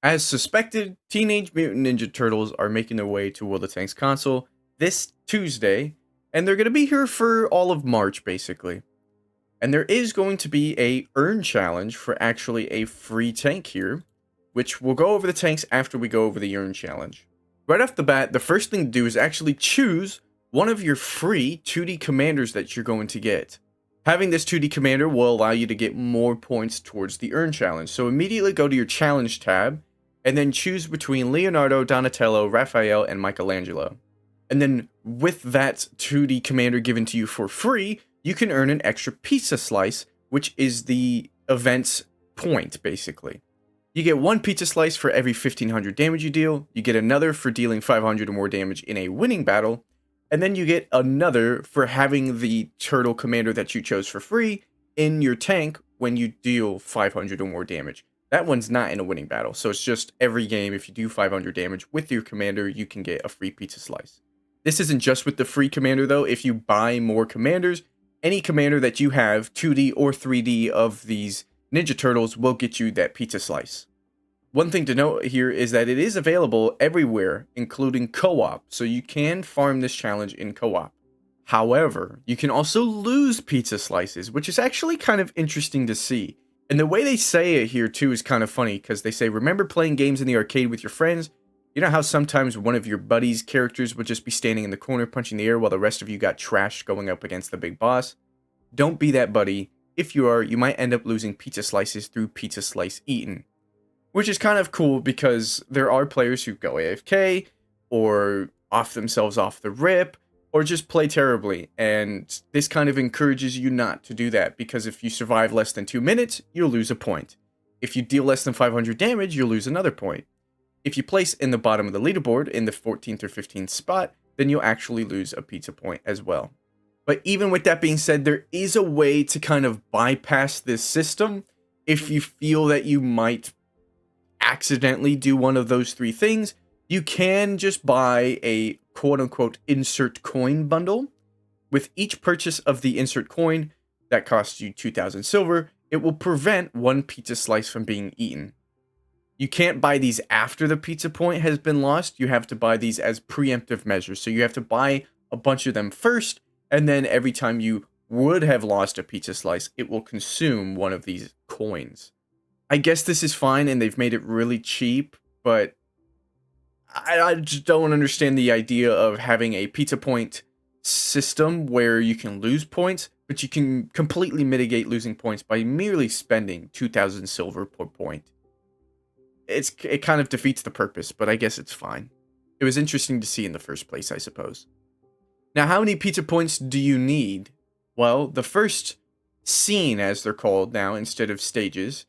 As suspected, Teenage Mutant Ninja Turtles are making their way to World of Tanks console this Tuesday, and they're going to be here for all of March, basically. And there is going to be a earn challenge for actually a free tank here, which we'll go over the tanks after we go over the earn challenge. Right off the bat, the first thing to do is actually choose one of your free 2D commanders that you're going to get. Having this 2D commander will allow you to get more points towards the earn challenge. So immediately go to your challenge tab, and then choose between Leonardo, Donatello, Raphael, and Michelangelo. And then with that 2D commander given to you for free, you can earn an extra pizza slice, which is the event's point, basically. You get one pizza slice for every 1500 damage you deal, you get another for dealing 500 or more damage in a winning battle, and then you get another for having the turtle commander that you chose for free in your tank when you deal 500 or more damage. That one's not in a winning battle, so it's just every game, if you do 500 damage with your commander, you can get a free pizza slice. This isn't just with the free commander, though. If you buy more commanders, any commander that you have, 2D or 3D of these Ninja Turtles, will get you that pizza slice. One thing to note here is that it is available everywhere, including co-op, so you can farm this challenge in co-op. However, you can also lose pizza slices, which is actually kind of interesting to see. And the way they say it here, too, is kind of funny, because they say, remember playing games in the arcade with your friends? You know how sometimes one of your buddies' characters would just be standing in the corner punching the air while the rest of you got trashed going up against the big boss? Don't be that buddy. If you are, you might end up losing pizza slices through pizza slice eaten. Which is kind of cool, because there are players who go AFK, or off themselves off the rip, or just play terribly, and this kind of encourages you not to do that, because if you survive less than 2 minutes, you'll lose a point. If you deal less than 500 damage, you'll lose another point. If you place in the bottom of the leaderboard in the 14th or 15th spot, then you'll actually lose a pizza point as well. But even with that being said, there is a way to kind of bypass this system if you feel that you might accidentally do one of those three things. You can just buy a quote-unquote insert coin bundle. With each purchase of the insert coin that costs you 2,000 silver, it will prevent one pizza slice from being eaten. You can't buy these after the pizza point has been lost. You have to buy these as preemptive measures. So you have to buy a bunch of them first, and then every time you would have lost a pizza slice, it will consume one of these coins. I guess this is fine, and they've made it really cheap, but I just don't understand the idea of having a pizza point system where you can lose points, but you can completely mitigate losing points by merely spending 2,000 silver per point. It kind of defeats the purpose, but I guess it's fine. It was interesting to see in the first place, I suppose. Now, how many pizza points do you need? Well, the first scene, as they're called now instead of stages,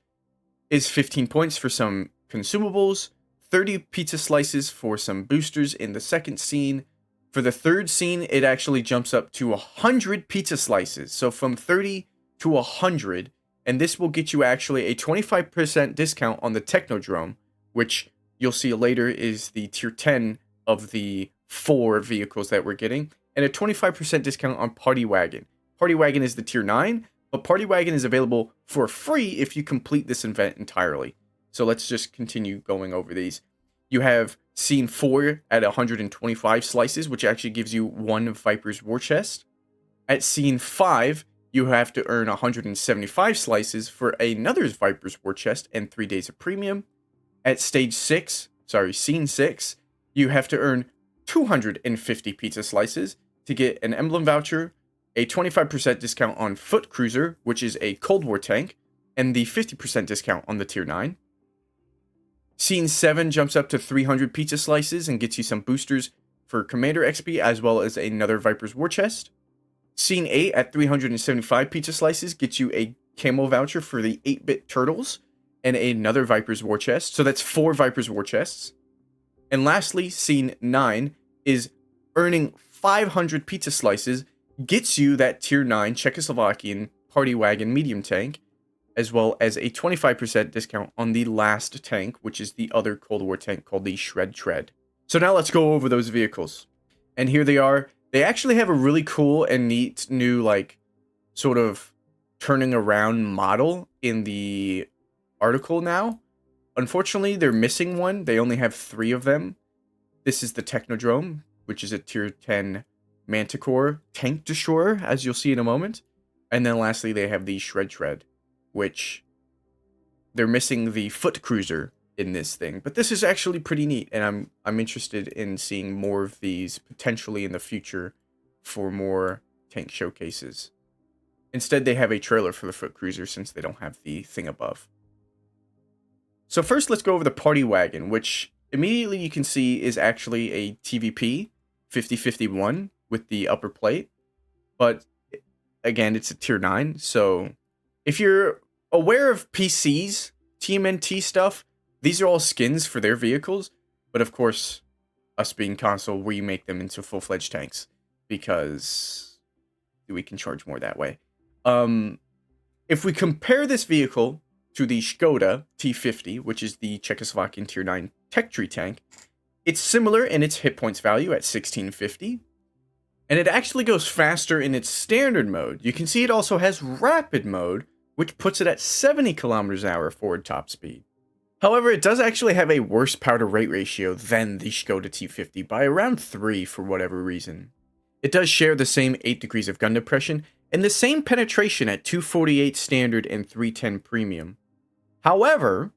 is 15 points for some consumables, 30 pizza slices for some boosters in the second scene. For the third scene, it actually jumps up to 100 pizza slices. So from 30 to 100, and this will get you actually a 25% discount on the Technodrome, which you'll see later is the tier 10 of the 4 vehicles that we're getting, and a 25% discount on Party Wagon. Party Wagon is the tier 9, but Party Wagon is available for free if you complete this event entirely. So let's just continue going over these. You have scene 4 at 125 slices, which actually gives you one Viper's War Chest. At scene 5, you have to earn 175 slices for another Viper's War Chest and 3 days of premium. At scene 6, you have to earn 250 pizza slices to get an emblem voucher, a 25% discount on Foot Cruiser, which is a Cold War tank, and the 50% discount on the tier 9. Scene 7 jumps up to 300 pizza slices and gets you some boosters for Commander XP as well as another Viper's War Chest. Scene 8 at 375 pizza slices gets you a camo voucher for the 8-bit turtles and another Viper's War Chest. So that's 4 Viper's War Chests. And lastly, scene 9 is earning 500 pizza slices gets you that tier 9 Czechoslovakian Party Wagon medium tank, as well as a 25% discount on the last tank, which is the other Cold War tank called the Shred Tread. So now let's go over those vehicles. And here they are. They actually have a really cool and neat new, like, sort of turning around model in the article now. unfortunately, they're missing one. They only have 3 of them. This is the Technodrome, which is a tier 10 Manticore tank destroyer, as you'll see in a moment. And then lastly, they have the Shred, which they're missing the foot cruiser in this thing. But this is actually pretty neat, and I'm interested in seeing more of these potentially in the future for more tank showcases. Instead, they have a trailer for the foot cruiser since they don't have the thing above. So first, let's go over the Party Wagon, which immediately you can see is actually a TVP 5051 with the upper plate. But again, it's a tier 9, so if you're aware of PCs, TMNT stuff, these are all skins for their vehicles, but of course, us being console, we make them into full-fledged tanks, because we can charge more that way. If we compare this vehicle to the Skoda T50, which is the Czechoslovakian Tier 9 tech tree tank, it's similar in its hit points value at 1650, and it actually goes faster in its standard mode. You can see it also has rapid mode, which puts it at 70 km/h forward top speed. However, it does actually have a worse power-to-weight ratio than the Skoda T50 by around 3 for whatever reason. It does share the same 8 degrees of gun depression and the same penetration at 248 standard and 310 premium. However,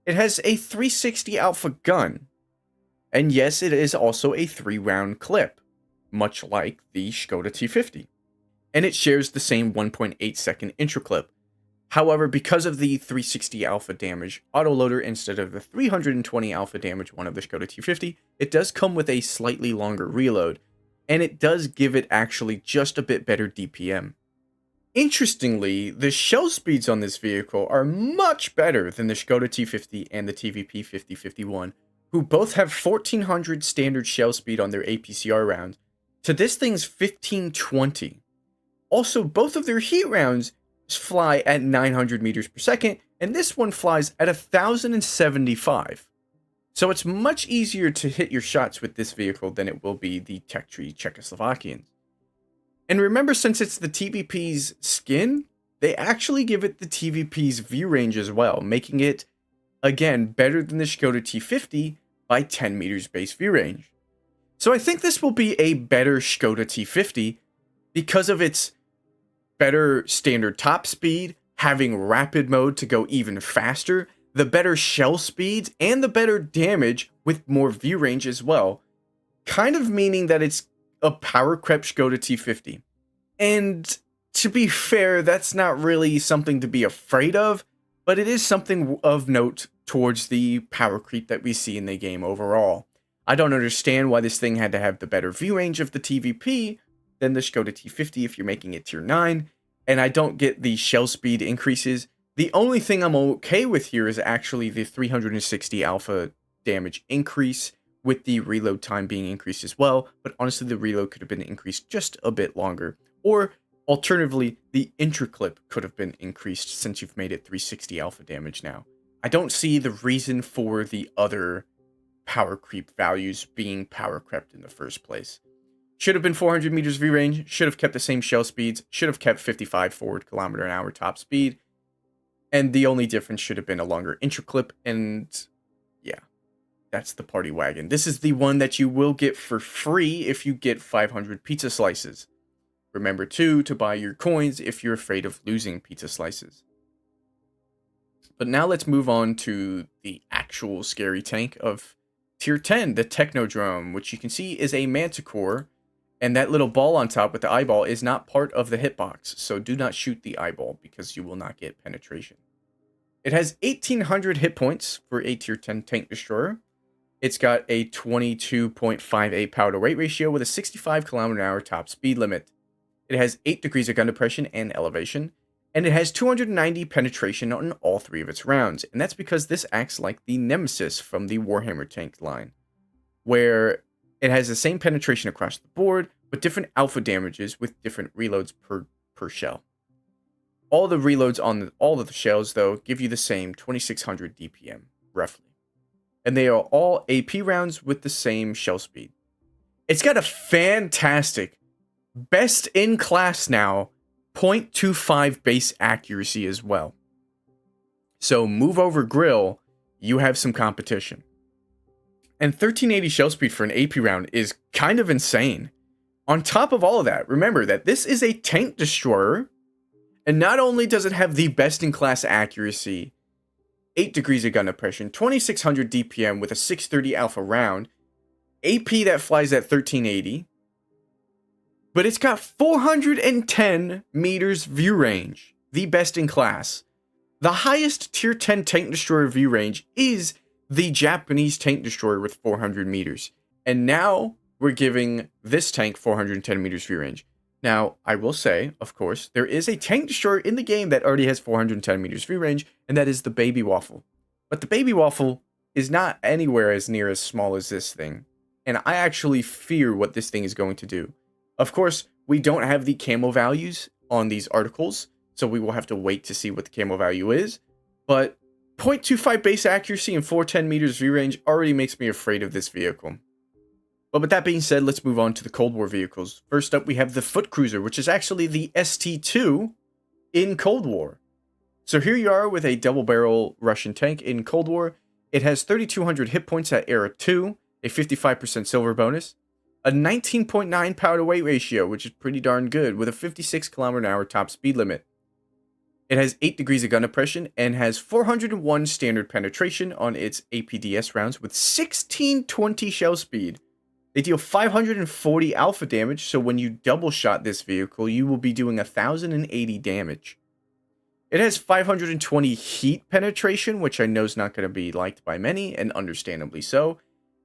it has a 360 alpha gun, and yes, it is also a 3-round clip, much like the Skoda T50, and it shares the same 1.8 second intro clip. However, because of the 360 alpha damage autoloader instead of the 320 alpha damage one of the Skoda T50, it does come with a slightly longer reload, and it does give it actually just a bit better DPM. Interestingly, the shell speeds on this vehicle are much better than the Skoda T50 and the TVP 5051, who both have 1400 standard shell speed on their APCR rounds, to this thing's 1520. Also, both of their heat rounds fly at 900 meters per second, and this one flies at 1075. So it's much easier to hit your shots with this vehicle than it will be the tech tree Czechoslovakians. And remember, since it's the TVP's skin, they actually give it the TVP's view range as well, making it, again, better than the Skoda T50 by 10 meters base view range. So I think this will be a better Skoda T50 because of its better standard top speed, having rapid mode to go even faster, the better shell speeds, and the better damage with more view range as well. Kind of meaning that it's a power crept Skoda T50. And to be fair, that's not really something to be afraid of, but it is something of note towards the power creep that we see in the game overall. I don't understand why this thing had to have the better view range of the TVP than the Skoda T50 if you're making it tier 9, and I don't get the shell speed increases. The only thing I'm okay with here is actually the 360 alpha damage increase, with the reload time being increased as well, but honestly the reload could have been increased just a bit longer, or alternatively, the intraclip could have been increased since you've made it 360 alpha damage now. I don't see the reason for the other power creep values being power crept in the first place. Should have been 400 meters view range, should have kept the same shell speeds, should have kept 55 forward km/h top speed, and the only difference should have been a longer intraclip, and yeah, that's the Party Wagon. This is the one that you will get for free if you get 500 pizza slices. Remember too to buy your coins if you're afraid of losing pizza slices. But now let's move on to the actual scary tank of Tier 10, the Technodrome, which you can see is a Manticore, and that little ball on top with the eyeball is not part of the hitbox, so do not shoot the eyeball because you will not get penetration. It has 1800 hit points for a Tier 10 tank destroyer. It's got a 22.58 power to weight ratio with a 65 km/h top speed limit. It has 8 degrees of gun depression and elevation, and it has 290 penetration on all 3 of its rounds, and that's because this acts like the Nemesis from the Warhammer tank line, where it has the same penetration across the board, but different alpha damages with different reloads per shell. All the reloads on all of the shells, though, give you the same 2600 DPM, roughly. And they are all AP rounds with the same shell speed. It's got a fantastic, best in class now, 0.25 base accuracy as well. So move over grill, you have some competition. And 1380 shell speed for an AP round is kind of insane. On top of all of that, remember that this is a tank destroyer, and not only does it have the best-in-class accuracy, 8 degrees of gun depression, 2600 DPM with a 630 alpha round, AP that flies at 1380, but it's got 410 meters view range, the best in class. The highest tier 10 tank destroyer view range is the Japanese tank destroyer with 400 meters. And now we're giving this tank 410 meters view range. Now, I will say, of course, there is a tank destroyer in the game that already has 410 meters view range, and that is the Baby Waffle. But the Baby Waffle is not anywhere as near as small as this thing. And I actually fear what this thing is going to do. Of course, we don't have the camo values on these articles, so we will have to wait to see what the camo value is. But 0.25 base accuracy and 410 meters view range already makes me afraid of this vehicle. But with that being said, let's move on to the Cold War vehicles. First up, we have the Foot Cruiser, which is actually the ST-2 in Cold War. So here you are with a double-barrel Russian tank in Cold War. It has 3,200 hit points at Era 2, a 55% silver bonus, a 19.9 power-to-weight ratio, which is pretty darn good, with a 56 km/h top speed limit. It has 8 degrees of gun depression and has 401 standard penetration on its APDS rounds with 1620 shell speed. They deal 540 alpha damage, so when you double shot this vehicle, you will be doing 1080 damage. It has 520 heat penetration, which I know is not going to be liked by many, and understandably so.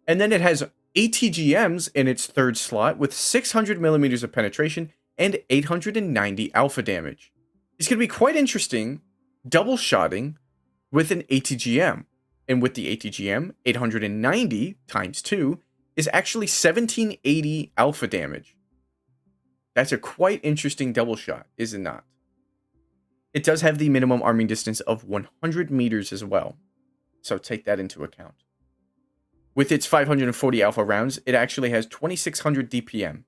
And then it has ATGMs in its third slot with 600 millimeters of penetration and 890 alpha damage. It's going to be quite interesting double shotting with an ATGM. And with the ATGM, 890 times 2 is actually 1780 alpha damage. That's a quite interesting double shot, is it not? It does have the minimum arming distance of 100 meters as well, so take that into account. With its 540 alpha rounds, it actually has 2600 DPM.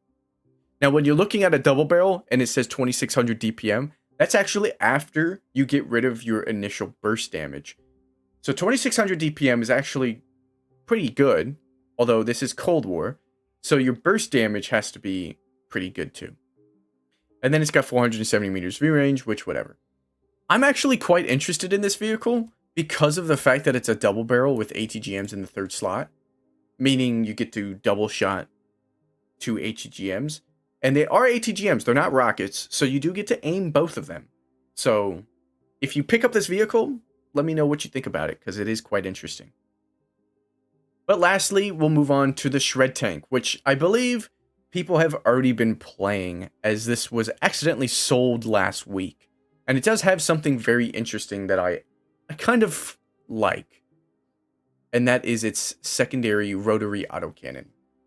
Now, when you're looking at a double barrel and it says 2600 DPM, that's actually after you get rid of your initial burst damage. So 2600 DPM is actually pretty good, although this is Cold War, so your burst damage has to be pretty good too. And then it's got 470 meters view range, which whatever. I'm actually quite interested in this vehicle because of the fact that it's a double barrel with ATGMs in the third slot, meaning you get to double shot 2 ATGMs. And they are ATGMs, they're not rockets, so you do get to aim both of them. So if you pick up this vehicle, let me know what you think about it, because it is quite interesting. But lastly, we'll move on to the Shred Tank, which I believe people have already been playing, as this was accidentally sold last week. And it does have something very interesting that I kind of like. And that is its secondary rotary autocannon.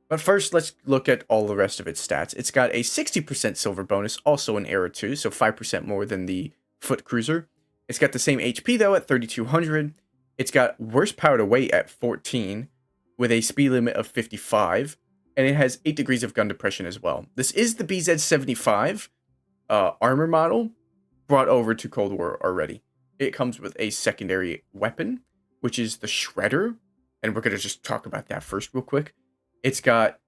But first, let's look at all the rest of its stats. It's got a 60% silver bonus, also in Era 2, so 5% more than the Foot Cruiser. It's got the same HP, though, at 3,200. It's got worse power to weight at 14, with a speed limit of 55. And it has 8 degrees of gun depression as well. This is the BZ-75 armor model brought over to Cold War already. It comes with a secondary weapon, which is the Shredder. And we're going to just talk about that first real quick. It's got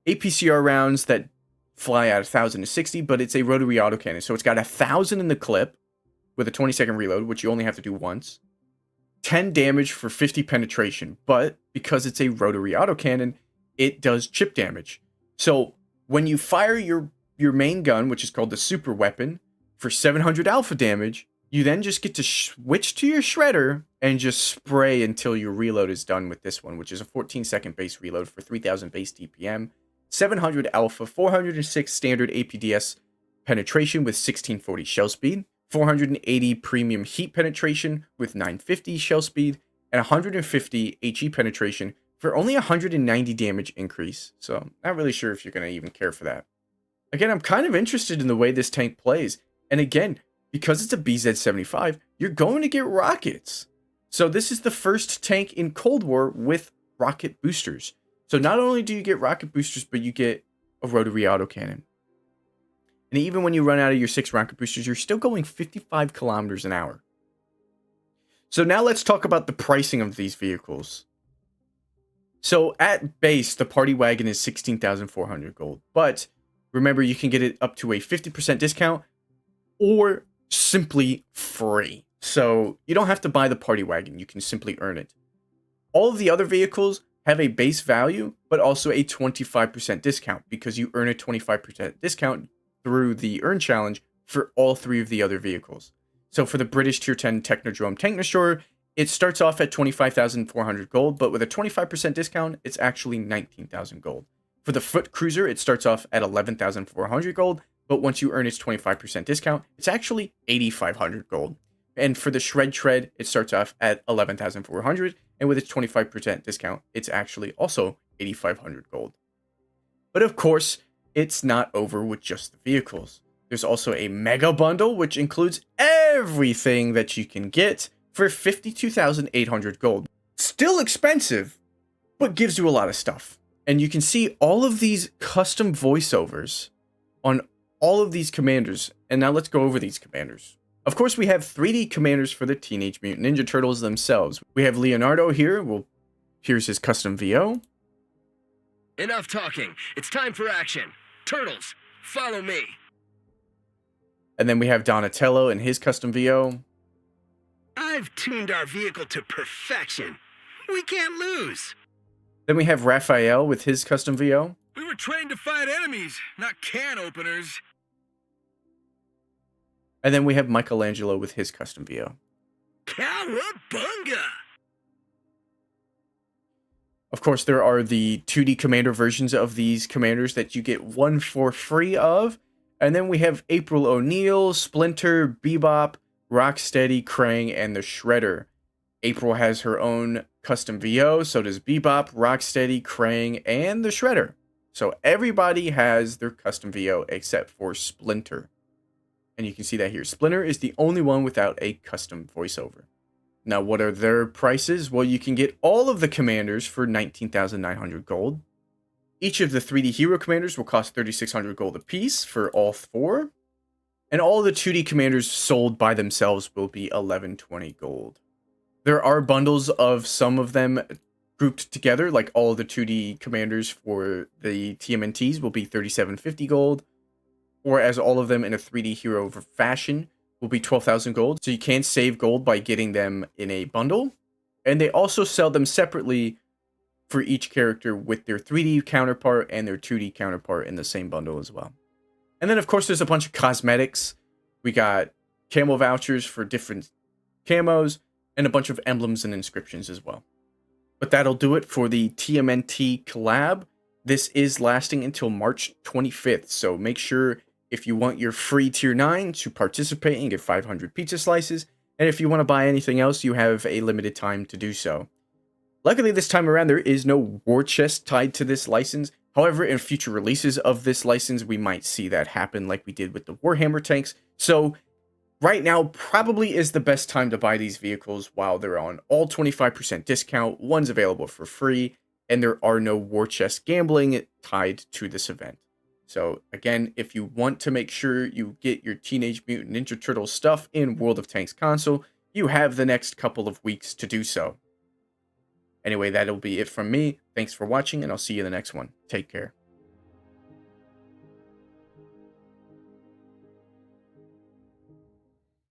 APCR rounds that fly at 1060, but it's a rotary autocannon. So it's got 1000 in the clip with a 20-second reload, which you only have to do once. 10 damage for 50 penetration, but because it's a rotary autocannon, it does chip damage. So when you fire your main gun, which is called the super weapon, for 700 alpha damage, you then just get to switch to your shredder and just spray until your reload is done with this one, which is a 14-second base reload for 3000 base DPM, 700 alpha, 406 standard APDS penetration with 1640 shell speed, 480 premium heat penetration with 950 shell speed, and 150 HE penetration for only 190 damage increase. So not really sure if you're going to even care for that. Again, I'm kind of interested in the way this tank plays. And again, because it's a BZ-75, you're going to get rockets. So this is the first tank in Cold War with rocket boosters. So not only do you get rocket boosters, but you get a rotary autocannon. And even when you run out of your 6 rocket boosters, you're still going 55 kilometers an hour. So now let's talk about the pricing of these vehicles. So at base, the party wagon is 16,400 gold, but remember you can get it up to a 50% discount or simply free. So you don't have to buy the party wagon, you can simply earn it. All of the other vehicles have a base value, but also a 25% discount because you earn a 25% discount through the earn challenge for all three of the other vehicles. So for the British Tier 10 Technodrome Tank Destroyer, it starts off at 25,400 gold, but with a 25% discount, it's actually 19,000 gold. For the Foot Cruiser, it starts off at 11,400 gold, but once you earn its 25% discount, it's actually 8,500 gold. And for the Shred Tread, it starts off at 11,400, and with its 25% discount, it's actually also 8,500 gold. But of course, it's not over with just the vehicles. There's also a mega bundle, which includes everything that you can get for 52,800 gold. Still expensive, but gives you a lot of stuff. And you can see all of these custom voiceovers on all of these commanders. And now let's go over these commanders. Of course, we have 3D commanders for the Teenage Mutant Ninja Turtles themselves. We have Leonardo here. Well, here's his custom VO. Enough talking. It's time for action. Turtles, follow me. And then we have Donatello and his custom VO. I've tuned our vehicle to perfection. We can't lose. Then we have Raphael with his custom VO. We were trained to fight enemies, not can openers. And then we have Michelangelo with his custom VO. Cowabunga! Of course, there are the 2D commander versions of these commanders that you get one for free of. And then we have April O'Neil, Splinter, Bebop, Rocksteady, Krang, and the Shredder. April has her own custom VO, so does Bebop, Rocksteady, Krang, and the Shredder. So everybody has their custom VO except for Splinter. And you can see that here. Splinter is the only one without a custom voiceover. Now, what are their prices? Well, you can get all of the commanders for 19,900 gold. Each of the 3D hero commanders will cost 3,600 gold apiece for all four. And all the 2D commanders sold by themselves will be 1120 gold. There are bundles of some of them grouped together, like all the 2D commanders for the TMNTs will be 3,750 gold, or as all of them in a 3D hero fashion will be 12,000 gold. So you can save gold by getting them in a bundle. And they also sell them separately for each character with their 3D counterpart and their 2D counterpart in the same bundle as well. And then, of course, there's a bunch of cosmetics. We got camo vouchers for different camos and a bunch of emblems and inscriptions as well. But that'll do it for the TMNT collab. This is lasting until March 25th, so make sure if you want your free tier 9 to participate and get 500 pizza slices, and if you want to buy anything else, you have a limited time to do so. Luckily, this time around, there is no war chest tied to this license. However, in future releases of this license, we might see that happen like we did with the Warhammer tanks. So right now probably is the best time to buy these vehicles while they're on all 25% discount. One's available for free, and there are no war chest gambling tied to this event. So again, if you want to make sure you get your Teenage Mutant Ninja Turtles stuff in World of Tanks console, you have the next couple of weeks to do so. Anyway, that'll be it from me. Thanks for watching, and I'll see you in the next one. Take care.